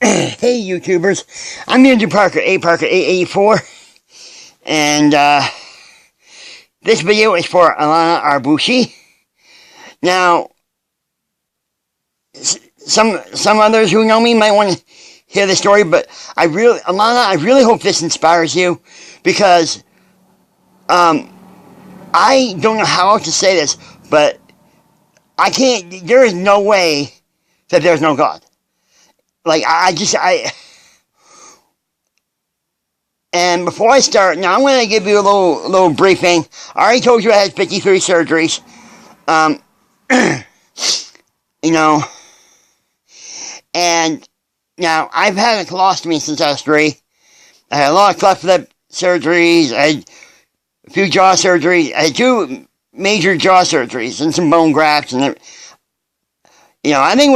Hey YouTubers, I'm Andrew Parker, Parker884, and this video is for Alana Arbucci. Now, some others who know me might want to hear the story, but Alana, I really hope this inspires you, because I don't know how else to say this, but there is no way that there's no God. And before I start, now I'm going to give you a little briefing. I already told you I had 53 surgeries. And now I've had a colostomy since I was 3. I had a lot of cleft lip surgeries. I had a few jaw surgeries. I had 2 major jaw surgeries and some bone grafts. And I think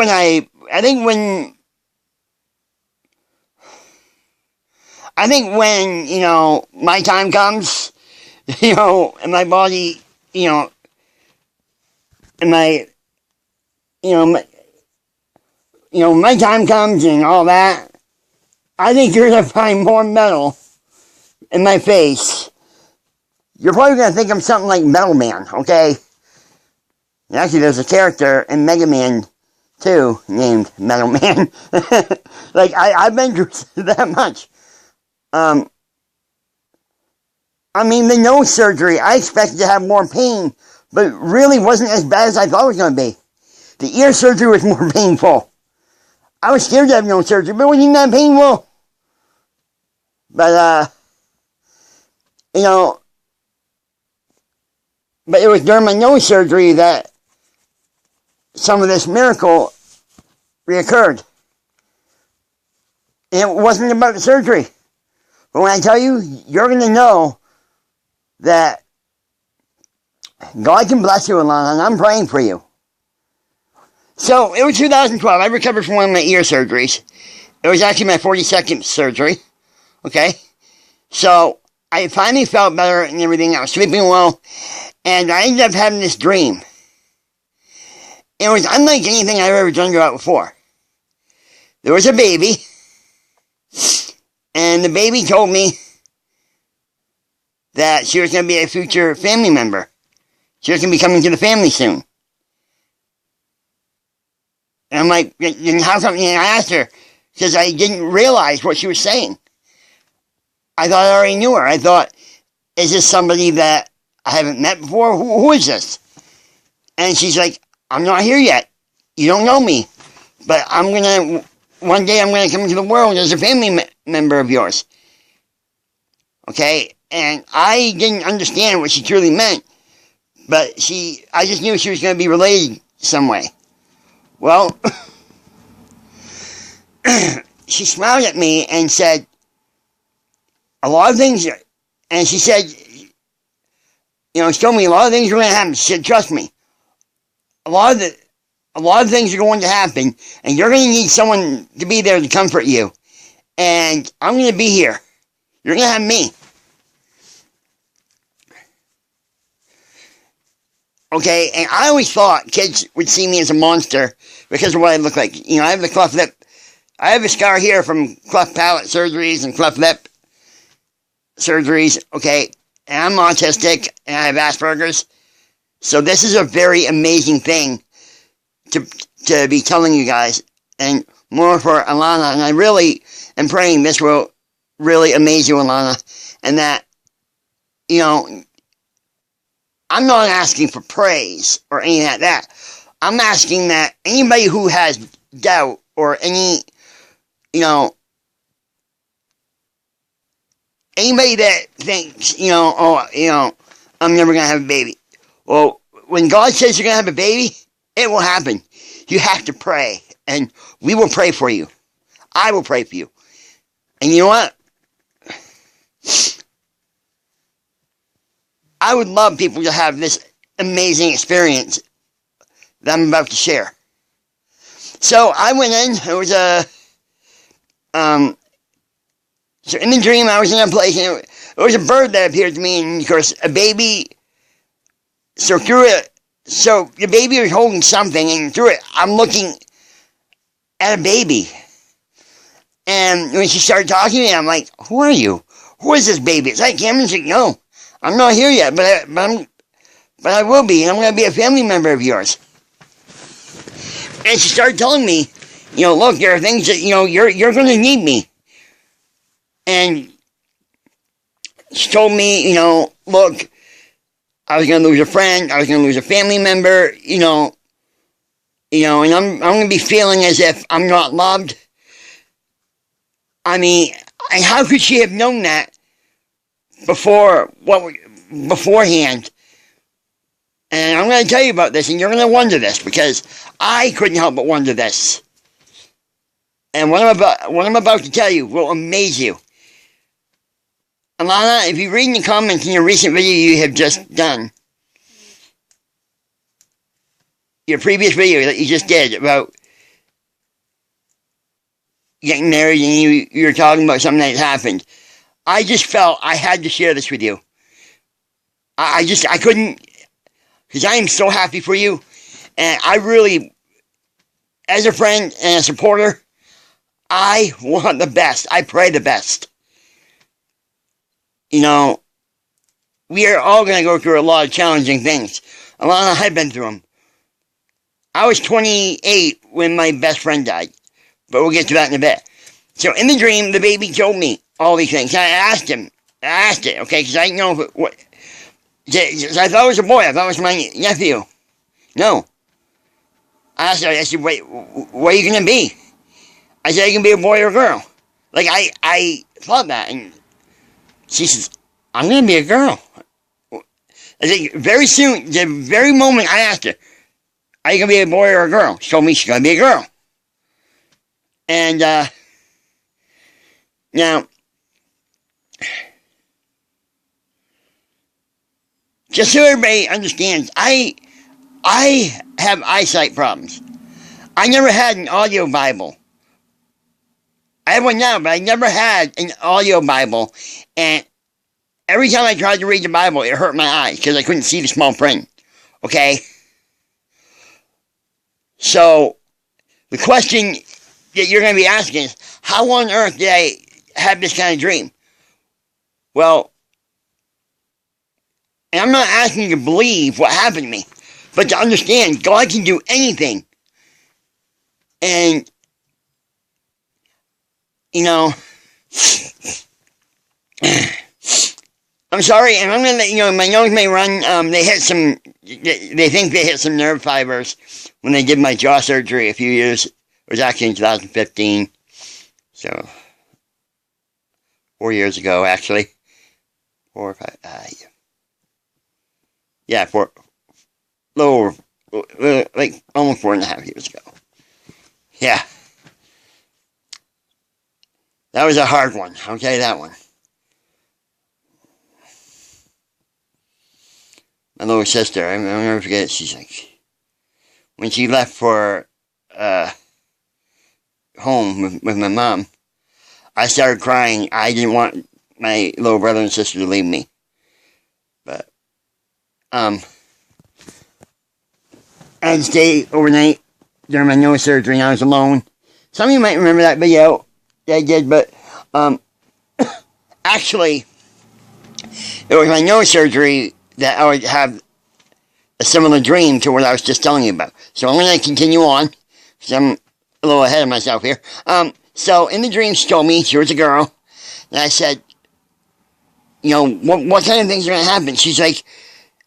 when my time comes, and my body, and my time comes and all that, I think you're going to find more metal in my face. You're probably going to think I'm something like Metal Man, okay? And actually, there's a character in Mega Man 2 named Metal Man. I've been through that much. The nose surgery, I expected to have more pain, but it really wasn't as bad as I thought it was going to be. The ear surgery was more painful. I was scared to have nose surgery, but it wasn't that painful. But it was during my nose surgery that some of this miracle reoccurred. And it wasn't about the surgery. But when I tell you, you're going to know that God can bless you, Alana, and I'm praying for you. So, it was 2012. I recovered from one of my ear surgeries. It was actually my 42nd surgery. Okay? So, I finally felt better and everything. I was sleeping well. And I ended up having this dream. It was unlike anything I've ever dreamed about before. There was a baby. And the baby told me that she was going to be a future family member. She was going to be coming to the family soon. And I'm like, how come? And I asked her, because I didn't realize what she was saying. I thought I already knew her. I thought, is this somebody that I haven't met before? Who is this? And she's like, I'm not here yet. You don't know me. But one day I'm going to come into the world as a family member of yours. Okay? And I didn't understand what she truly meant. But I just knew she was going to be related some way. Well, she smiled at me and said, a lot of things, and she said, she told me a lot of things are going to happen. She said, trust me. A lot of things are going to happen, and you're going to need someone to be there to comfort you. And I'm going to be here. You're going to have me. Okay, and I always thought kids would see me as a monster because of what I look like. I have the cleft lip. I have a scar here from cleft palate surgeries and cleft lip surgeries, okay? And I'm autistic, and I have Asperger's. So this is a very amazing thing to be telling you guys. And more for Alana. And I really am praying this will really amaze you, Alana. And that, I'm not asking for praise or anything like that. I'm asking that anybody who has doubt or anybody that thinks, I'm never going to have a baby. Well, when God says you're going to have a baby, it will happen. You have to pray, and we will pray for you. I will pray for you. And you know what? I would love people to have this amazing experience that I'm about to share. So I went in. It was so in the dream I was in a place, and it was a bird that appeared to me, and of course a baby. So through it, so the baby was holding something, and through it I'm looking at a baby, And when she started talking to me, I'm like, who are you? Who is this baby? It's like Cameron. She's like, no, I'm not here yet, but I will be, and I'm going to be a family member of yours. And she started telling me, look, there are things that, you're going to need me. And she told me, look, I was going to lose a friend, I was going to lose a family member, and I'm going to be feeling as if I'm not loved. I mean, how could she have known that beforehand? And I'm going to tell you about this, and you're going to wonder this, because I couldn't help but wonder this. And what I'm about to tell you will amaze you. Alana, if you read in the comments in your recent video you have just done, your previous video that you just did about getting married and you were talking about something that happened, I just felt I had to share this with you. I couldn't, because I am so happy for you, and I really, as a friend and a supporter, I want the best. I pray the best. We are all going to go through a lot of challenging things. Alana, I've been through them. I was 28 when my best friend died, but we'll get to that in a bit. So in the dream, the baby told me all these things. I asked it, okay, because I didn't know I thought it was a boy. I thought it was my nephew. No. I asked her, I said, wait, what are you going to be? I said, I can be a boy or a girl. Like, I thought that, and she says, I'm going to be a girl. I think very soon, the very moment I asked her, are you going to be a boy or a girl? She told me she's going to be a girl. And, now, just so everybody understands, I have eyesight problems. I never had an audio Bible. I have one now, but I never had an audio Bible, and every time I tried to read the Bible, it hurt my eyes, because I couldn't see the small print, okay? So, the question that you're going to be asking is, how on earth did I have this kind of dream? Well, and I'm not asking you to believe what happened to me, but to understand God can do anything. And, I'm sorry, and I'm going to let you know, my nose may run. They think they hit some nerve fibers when they did my jaw surgery a few years. It was actually in 2015. So, 4 years ago, actually. 4 or 5, yeah, like almost 4.5 years ago. Yeah. That was a hard one, I'll tell you that one. My little sister, I'll never forget it, she's like, when she left for home with my mom, I started crying. I didn't want my little brother and sister to leave me. But, I had to stay overnight during my nose surgery, and I was alone. Some of you might remember that video that I did, but, actually, it was my nose surgery that I would have a similar dream to what I was just telling you about. So I'm going to continue on, because I'm a little ahead of myself here. So in the dream, she told me she was a girl, and I said, what kind of things are going to happen? She's like,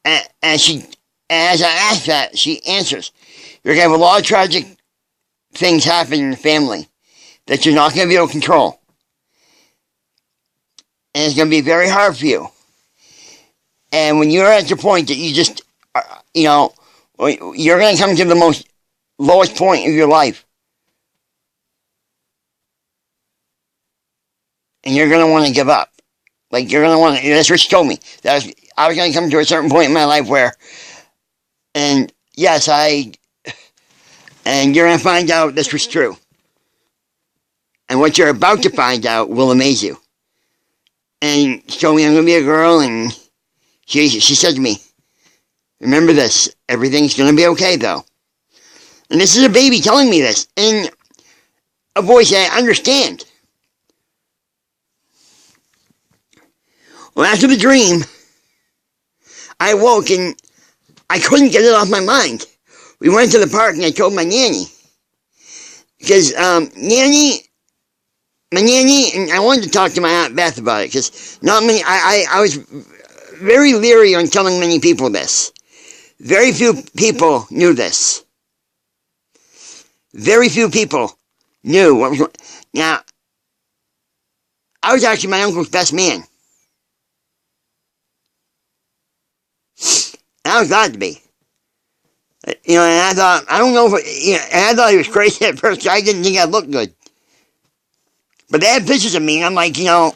and as I asked that, she answers, you're going to have a lot of tragic things happen in the family that you're not going to be able to control. And it's going to be very hard for you. And when you're at the point that you just, you're going to come to the lowest point of your life. And you're going to want to give up. Like, you're going to want to, that's what she told me. I was going to come to a certain point in my life where, and yes, and you're going to find out this was true. And what you're about to find out will amaze you. And she told me I'm going to be a girl, and she said to me, remember this, everything's going to be okay, though. And this is a baby telling me this, in a voice that I understand. Well, after the dream, I woke and I couldn't get it off my mind. We went to the park and I told my nanny. Because my nanny, and I wanted to talk to my Aunt Beth about it, because not many, I was very leery on telling many people this. Very few people knew this. Very few people knew what was going on. Now, I was actually my uncle's best man. And I was glad to be. And I thought, I don't know if, and I thought he was crazy at first. I didn't think I looked good. But they had pictures of me, and I'm like, and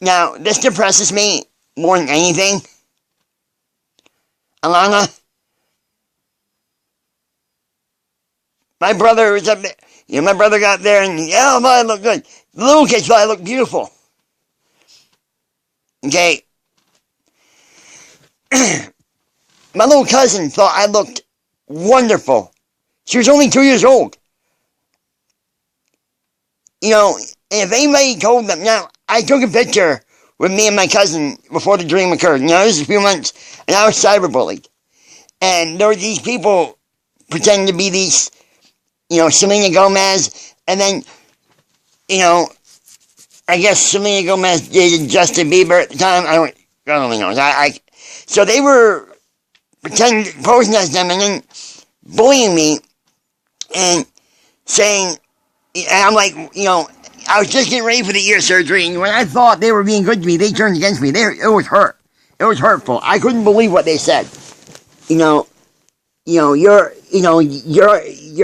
now, this depresses me more than anything. Alana, my brother was up there, my brother got there, and, I look good. The little kids thought I looked beautiful. Okay? My little cousin thought I looked wonderful. She was only 2 years old. And if anybody told them, now, I took a picture with me and my cousin before the dream occurred. This was a few months, and I was cyberbullied. And there were these people pretending to be these, Selena Gomez, and then, I guess Selena Gomez dated Justin Bieber at the time. I don't really know. So they were posing as them and then bullying me and saying, and I'm like, I was just getting ready for the ear surgery, and when I thought they were being good to me, they turned against me. It was hurt. It was hurtful. I couldn't believe what they said. You're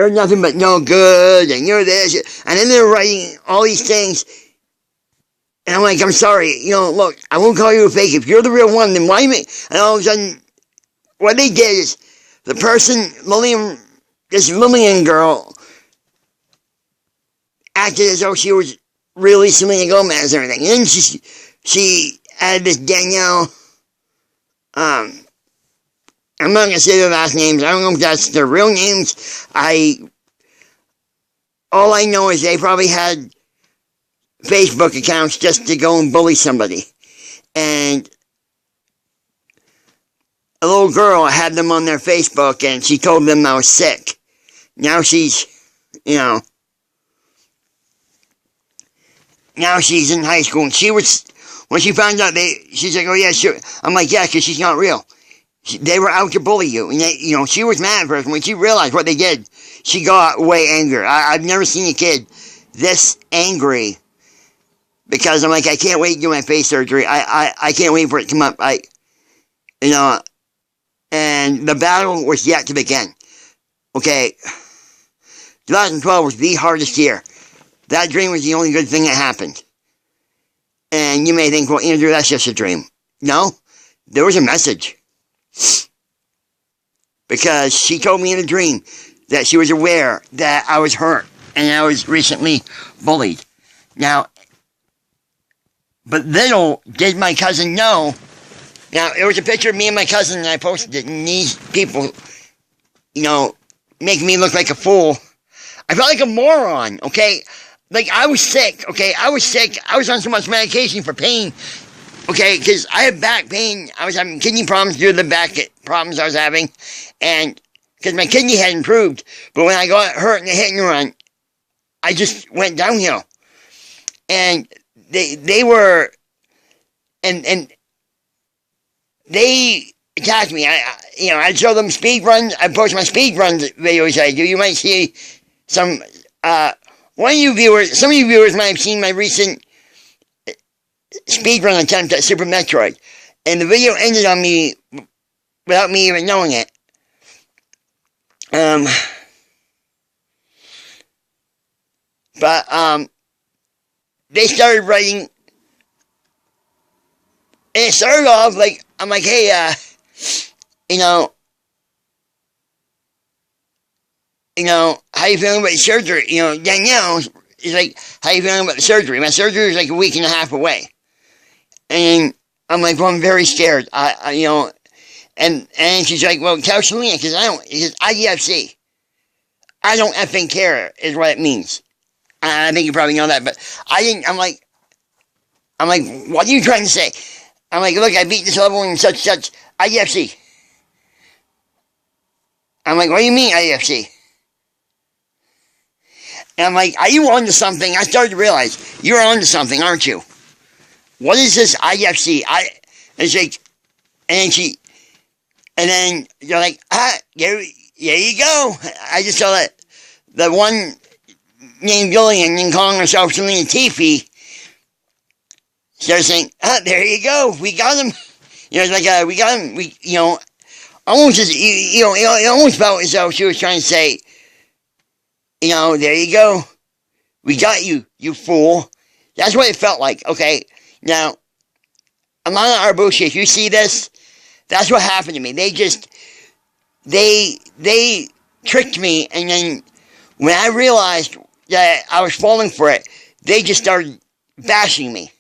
nothing but no good, and you're this, and then they're writing all these things, and I'm like, I'm sorry, look, I won't call you a fake. If you're the real one, then why me? And all of a sudden, what they did is, the person, this Lillian girl, acted as though she was really Selena Gomez and everything. And then she added this Danielle, I'm not going to say their last names. I don't know if that's their real names. All I know is they probably had Facebook accounts just to go and bully somebody. And a little girl had them on their Facebook, and she told them I was sick. Now she's, now she's in high school, and when she found out, she's like, oh yeah, sure. I'm like, yeah, because she's not real. They were out to bully you, and she was mad at first. When she realized what they did, she got way angry. I've never seen a kid this angry, because I'm like, I can't wait to do my face surgery. I can't wait for it to come up. And the battle was yet to begin. Okay, 2012 was the hardest year. That dream was the only good thing that happened. And you may think, well, Andrew, that's just a dream. No, there was a message. Because she told me in a dream that she was aware that I was hurt and I was recently bullied. Now, but little did my cousin know. Now, there was a picture of me and my cousin, and I posted it, and these people, make me look like a fool. I felt like a moron, okay? Like, I was sick, okay? I was sick. I was on so much medication for pain, okay? Because I had back pain. I was having kidney problems due to the back problems I was having. And because my kidney had improved. But when I got hurt in the hit and run, I just went downhill. And they were... And they attacked me. I'd show them speed runs. I post my speed runs videos I do. You might see some... some of you viewers might have seen my recent speedrun attempt at Super Metroid. And the video ended on me without me even knowing it. But they started writing, and it started off like, I'm like, hey, how you feeling about the surgery? Danielle is like, how you feeling about the surgery? My surgery is like a week and a half away. And I'm like, well, I'm very scared. And she's like, well, tell Selena, because IDFC. I don't effing care, is what it means. I think you probably know that, but I'm like, I'm like, what are you trying to say? I'm like, look, I beat this level in such IFC. I'm like, what do you mean IFC? And I'm like, are you onto something? I started to realize, you're onto something, aren't you? What is this IFC? And she's like, and then you're like, there you go. I just saw that the one named Gillian and calling herself Selena Tiffy started saying, there you go. We got him. It's like, we got him. Almost as, it almost felt as though she was trying to say, there you go. We got you, you fool. That's what it felt like, okay? Now, Alana Arbucci, if you see this, that's what happened to me. They tricked me, and then when I realized that I was falling for it, they just started bashing me.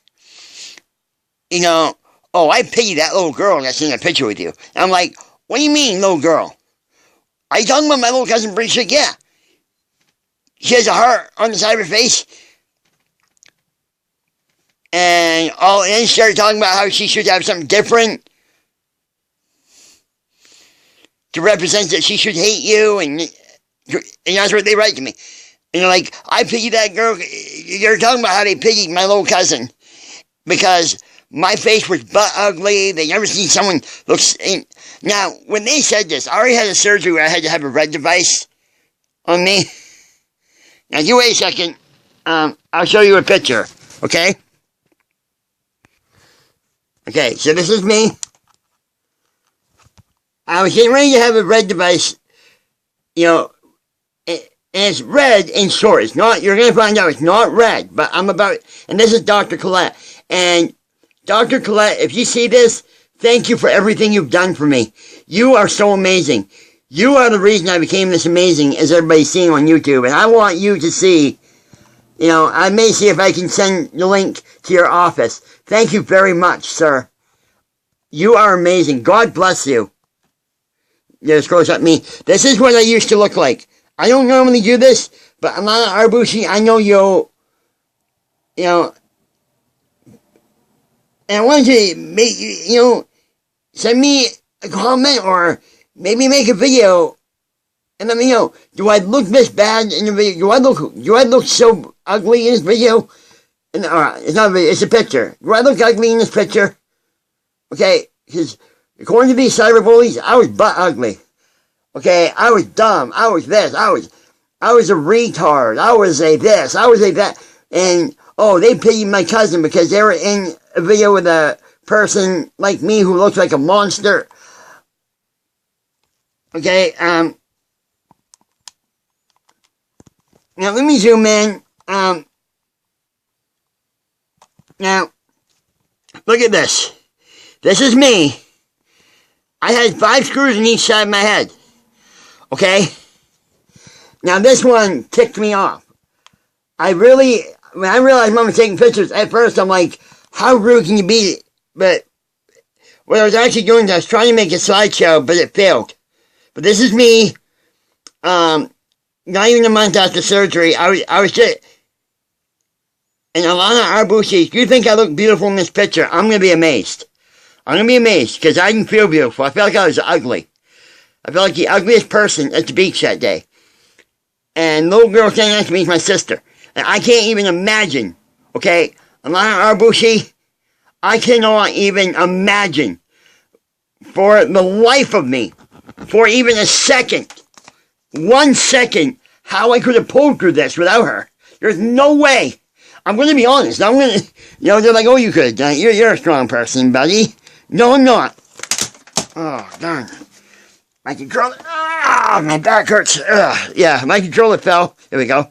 I pity that little girl that's in a picture with you. And I'm like, what do you mean, little girl? Are you talking about my little cousin Bridget? Yeah. She has a heart on the side of her face. And then she started talking about how she should have something different to represent that she should hate you, and that's what they write to me. And they're like, I pity that girl. You're talking about how they pitied my little cousin because my face was butt ugly. They never seen someone look. Now, when they said this, I already had a surgery where I had to have a red device on me. Now, you wait a second. I'll show you a picture, okay? Okay, so this is me. I was getting ready to have a red device, and it's red in short. It's not, you're going to find out it's not red, but and this is Dr. Colette. And Dr. Colette, if you see this, thank you for everything you've done for me. You are so amazing. You are the reason I became this amazing, as everybody's seeing on YouTube. And I want you to see, I may see if I can send the link to your office. Thank you very much, sir. You are amazing. God bless you. Just close up me. This is what I used to look like. I don't normally do this, but Alana Arbucci, I know you'll, and I wanted to make, send me a comment or maybe make a video and let me know, do I look this bad in the video? Do I look so ugly in this video? And, it's not a video, it's a picture. Do I look ugly in this picture? Okay, because according to these cyberbullies, I was butt ugly. Okay, I was dumb. I was this. I was a retard. I was a this. I was a that. And, they pitied my cousin because they were in a video with a person like me who looks like a monster. Okay, now let me zoom in. Now, look at this. This is me. I had 5 screws in each side of my head. Okay? Now this one ticked me off. When I realized Mom was taking pictures, at first I'm like, how rude can you be? But what I was actually doing is I was trying to make a slideshow, but it failed. But this is me, not even a month after surgery. I was just, and Alana Arbucci, if you think I look beautiful in this picture, I'm going to be amazed. I'm going to be amazed, because I didn't feel beautiful. I felt like I was ugly. I felt like the ugliest person at the beach that day. And little girl standing next to me is my sister. And I can't even imagine, okay, Alana Arbucci, I cannot even imagine, for the life of me, for even a second, 1 second, how I could have pulled through this without her. There's no way. I'm going to be honest. I'm going to, they're like, oh, you could have done it. You're a strong person, buddy. No, I'm not. Oh, darn. My controller, my back hurts. Yeah, my controller fell. Here we go.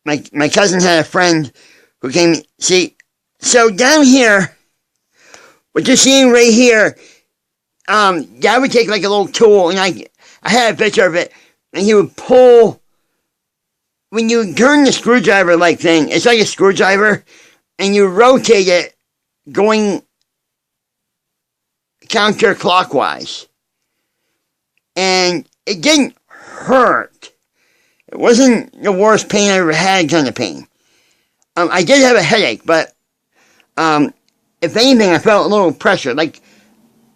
My cousin had a friend who came, see, so down here, what you're seeing right here, Dad would take like a little tool, and I had a picture of it, and he would pull, when you turn the screwdriver like thing, it's like a screwdriver, and you rotate it going counterclockwise. And it didn't hurt. It wasn't the worst pain I ever had kind of pain. I did have a headache, but if anything, I felt a little pressure. Like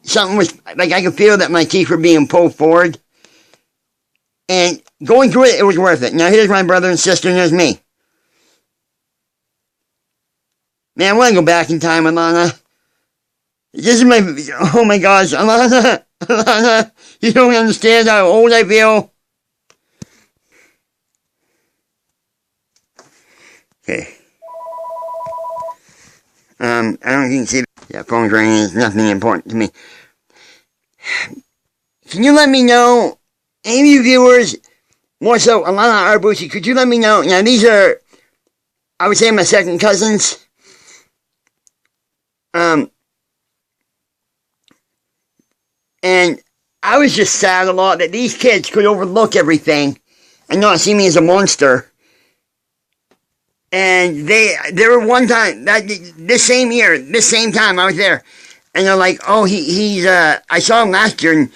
something was, like I could feel that my teeth were being pulled forward. And going through it, it was worth it. Now here's my brother and sister, and there's me. Man, I want to go back in time, Alana. This is my, oh my gosh, Alana, Alana, you don't understand how old I feel. Okay. I don't know if you can see that phone's ringing. It's nothing important to me. Can you let me know, any of you viewers, more so Alana Arbucci, could you let me know? Now these are, I would say, my second cousins. And I was just sad a lot that these kids could overlook everything and not see me as a monster. And there were one time, this same year, this same time I was there, and they're like, oh, he's, I saw him last year, and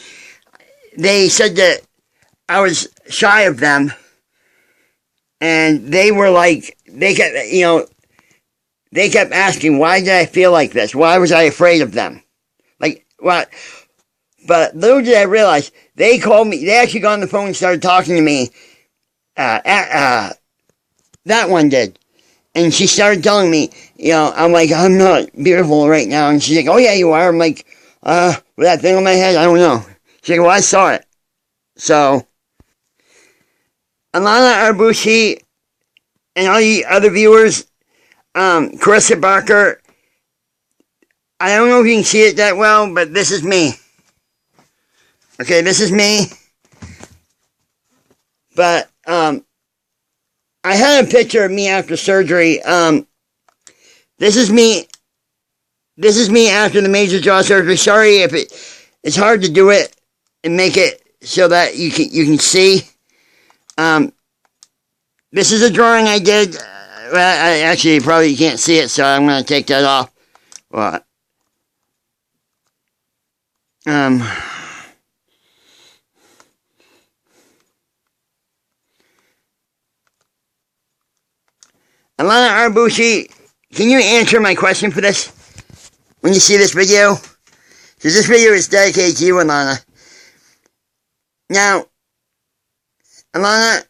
they said that I was shy of them, and they were like, they kept asking, why did I feel like this? Why was I afraid of them? Like, what? But little did I realize, they called me, they actually got on the phone and started talking to me, that one did. And she started telling me, I'm like, I'm not beautiful right now. And she's like, oh yeah, you are. I'm like, with that thing on my head, I don't know. She's like, well, I saw it. So, Alana Arbucci and all you other viewers, Carissa Barker, I don't know if you can see it that well, but this is me. Okay, this is me. But, I had a picture of me after surgery. This is me. This is me after the major jaw surgery. Sorry if it's hard to do it and make it so that you can see. This is a drawing I did. Well, I actually probably can't see it, so I'm gonna take that off. What? Alana Arbucci, can you answer my question for this when you see this video? Because this video is dedicated to you, Alana. Now, Alana,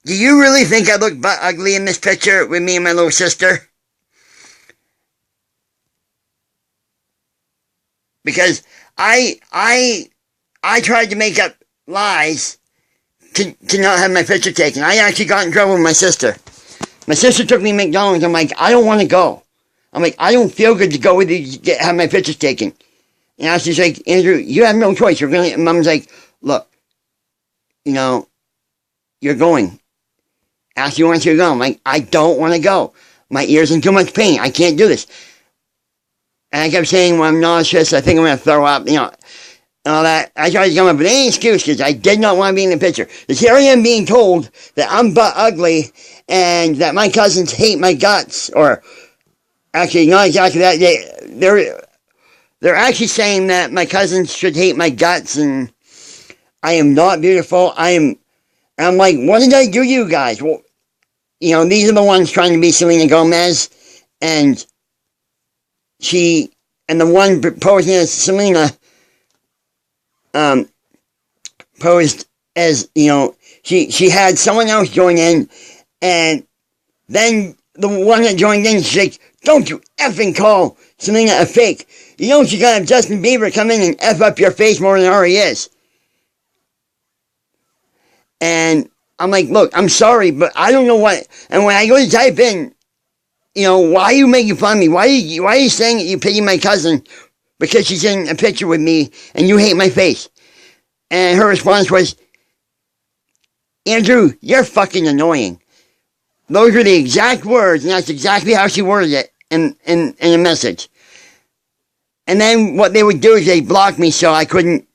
do you really think I look butt ugly in this picture with me and my little sister? Because I tried to make up lies to not have my picture taken. I actually got in trouble with my sister. My sister took me to McDonald's. I'm like, I don't want to go. I'm like, I don't feel good to go with you to have my pictures taken. And she's like, Andrew, you have no choice. You're going to, and Mom's like, look, you're going. Ashley wants you to go. I'm like, I don't want to go. My ear's in too much pain. I can't do this. And I kept saying, well, I'm nauseous. I think I'm going to throw up, and all that. I tried to come up with any excuse because I did not want to be in the picture. Because here I am being told that I'm butt ugly and that my cousins hate my guts. Or, actually, not exactly that. They're actually saying that my cousins should hate my guts and I am not beautiful. I'm like, what did I do to you guys? Well, these are the ones trying to be Selena Gomez. And the one posing as Selena, posed as, she had someone else join in, and then the one that joined in, she's like, don't you effing call Selena a fake. You know she's gonna have Justin Bieber come in and F up your face more than it already is. And I'm like, look, I'm sorry, but I don't know what, and when I go to type in, why are you making fun of me? Why are you saying that you pity my cousin because she's in a picture with me and you hate my face? And her response was, Andrew, you're fucking annoying. Those were the exact words, and that's exactly how she worded it in a message. And then what they would do is they'd block me so I couldn't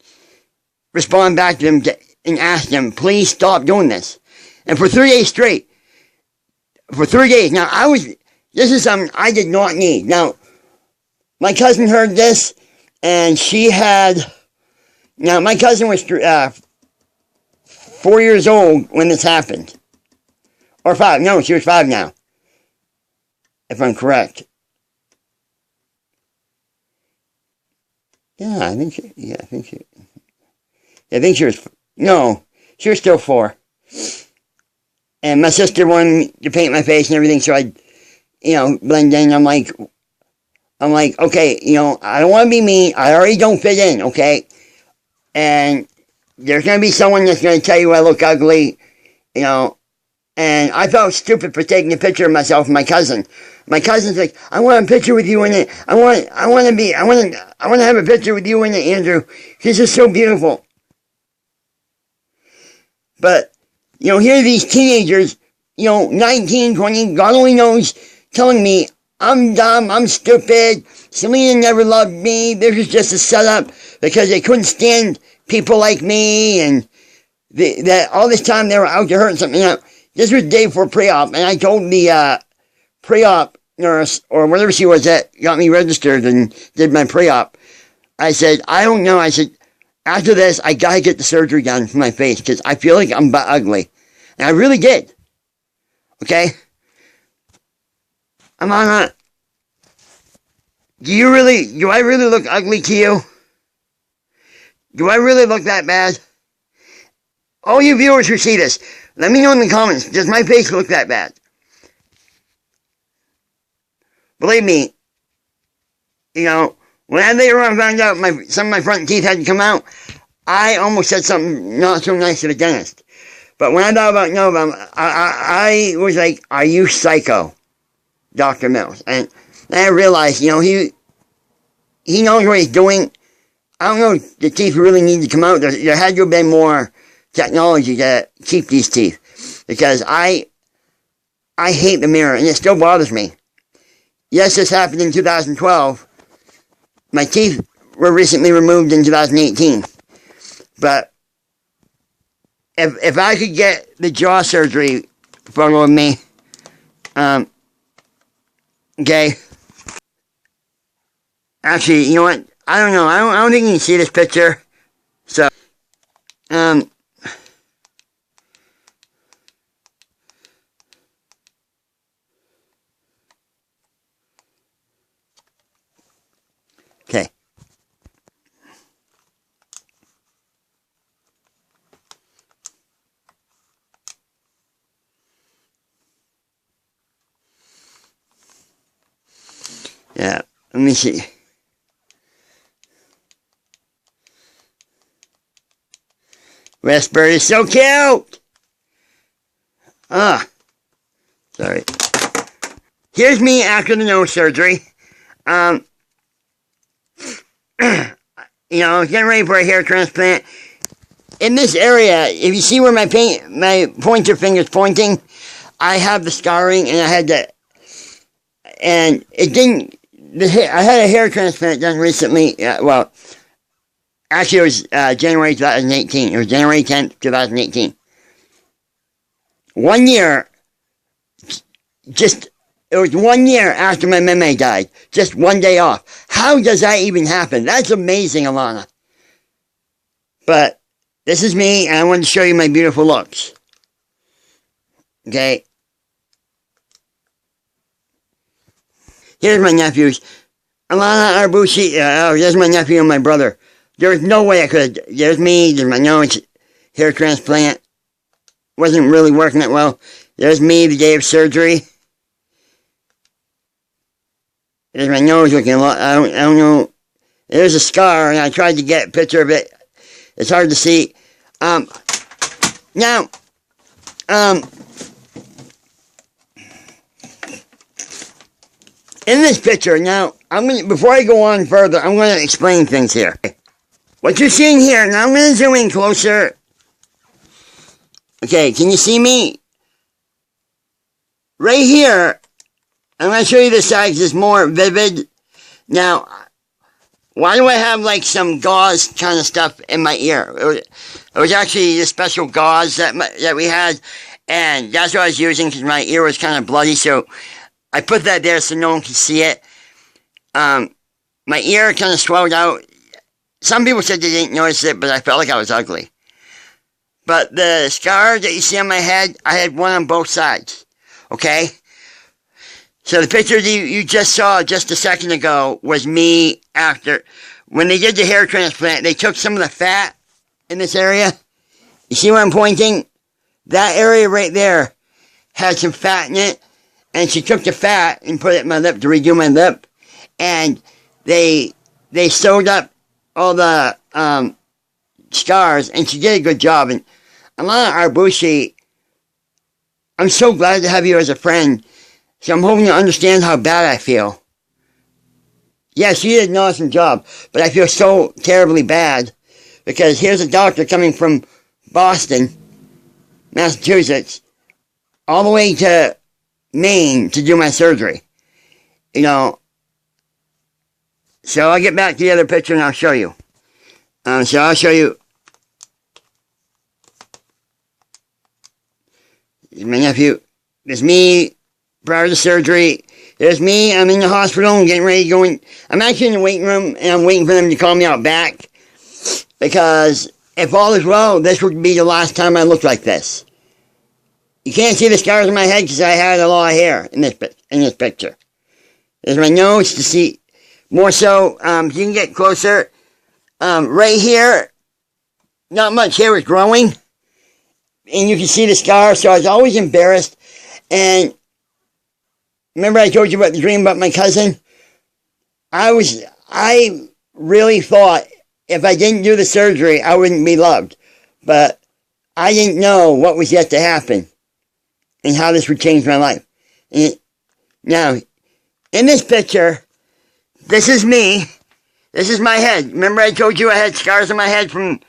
respond back to them and ask them, please stop doing this. And for 3 days straight, now this is something I did not need. Now, my cousin heard this, and my cousin was 4 years old when this happened. Or 5, no, she was 5 now. if I'm correct. Yeah, I think she was, no, she was still 4. And my sister wanted me to paint my face and everything, so I, blend in. I'm like, okay, I don't want to be mean. I already don't fit in, okay? And there's going to be someone that's going to tell you I look ugly, and I felt stupid for taking a picture of myself and my cousin. My cousin's like, I want a picture with you in it. I want to have a picture with you in it, Andrew. This is so beautiful. But, here are these teenagers, 19, 20, God only knows, telling me I'm dumb, I'm stupid, Selena never loved me, this was just a setup because they couldn't stand people like me, and that all this time they were out to hurt something. This was day before pre-op, and I told the pre-op nurse, or whatever she was that got me registered and did my pre-op, I said, I don't know, I said, after this, I gotta get the surgery done for my face, because I feel like I'm ugly. And I really did. Okay? Alana, do I really look ugly to you? Do I really look that bad? All you viewers who see this, let me know in the comments, does my face look that bad? Believe me, when I later on found out some of my front teeth had to come out, I almost said something not so nice to the dentist. But when I thought about I was like, are you psycho, Dr. Mills? And then I realized, he knows what he's doing. I don't know if the teeth really need to come out. There had to have been more technology to keep these teeth. Because I hate the mirror, and it still bothers me. Yes, this happened in 2012. My teeth were recently removed in 2018. But if I could get the jaw surgery photo of me, okay. Actually, you know what? I don't know. I don't think you can see this picture. So, okay. Yeah, let me see. Raspberry is so cute! Sorry. Here's me after the nose surgery. Getting ready for a hair transplant. In this area, if you see where my pointer finger's pointing, I have the scarring, and I had to, and it didn't, I had a hair transplant done recently, actually it was January 2018, it was January 10th, 2018. 1 year, it was 1 year after my meme died, just 1 day off. How does that even happen? That's amazing, Alana. But, this is me, and I wanted to show you my beautiful looks. Okay? Here's my nephews. Alana Arbucci, there's my nephew and my brother. There was no way I could. There's me, there's my nose, hair transplant. Wasn't really working that well. There's me the day of surgery. There's my nose looking a lot, I don't know. There's a scar, and I tried to get a picture of it. It's hard to see. Now, in this picture, now, before I go on further, I'm going to explain things here. What you're seeing here, now I'm going to zoom in closer. Okay, can you see me? Right here, I'm going to show you this side because it's more vivid. Now, why do I have like some gauze kind of stuff in my ear? It was actually a special gauze that we had, and that's what I was using because my ear was kind of bloody, so I put that there so no one could see it. My ear kind of swelled out. Some people said they didn't notice it, but I felt like I was ugly. But the scar that you see on my head, I had one on both sides. Okay? So the picture that you just saw just a second ago was me after. When they did the hair transplant, they took some of the fat in this area. You see where I'm pointing? That area right there had some fat in it. And she took the fat and put it in my lip to redo my lip. And they sewed up all the scars, and she did a good job. And Alana Arbucci, I'm so glad to have you as a friend. So I'm hoping you understand how bad I feel. Yes, you did an awesome job, but I feel so terribly bad because here's a doctor coming from Boston, Massachusetts, all the way to Maine to do my surgery. You know, so I'll get back to the other picture and I'll show you. So I'll show you. My nephew. There's me prior to surgery. There's me. I'm in the hospital. I'm getting ready to go in. I'm actually in the waiting room and I'm waiting for them to call me out back. Because if all is well, this would be the last time I look like this. You can't see the scars on my head because I had a lot of hair in this picture. There's my nose to see more so. You can get closer. Right here, not much hair is growing. And you can see the scars, so I was always embarrassed. And remember I told you about the dream about my cousin? I really thought if I didn't do the surgery, I wouldn't be loved. But I didn't know what was yet to happen and how this would change my life. Now, in this picture, this is me. This is my head. Remember I told you I had scars on my head from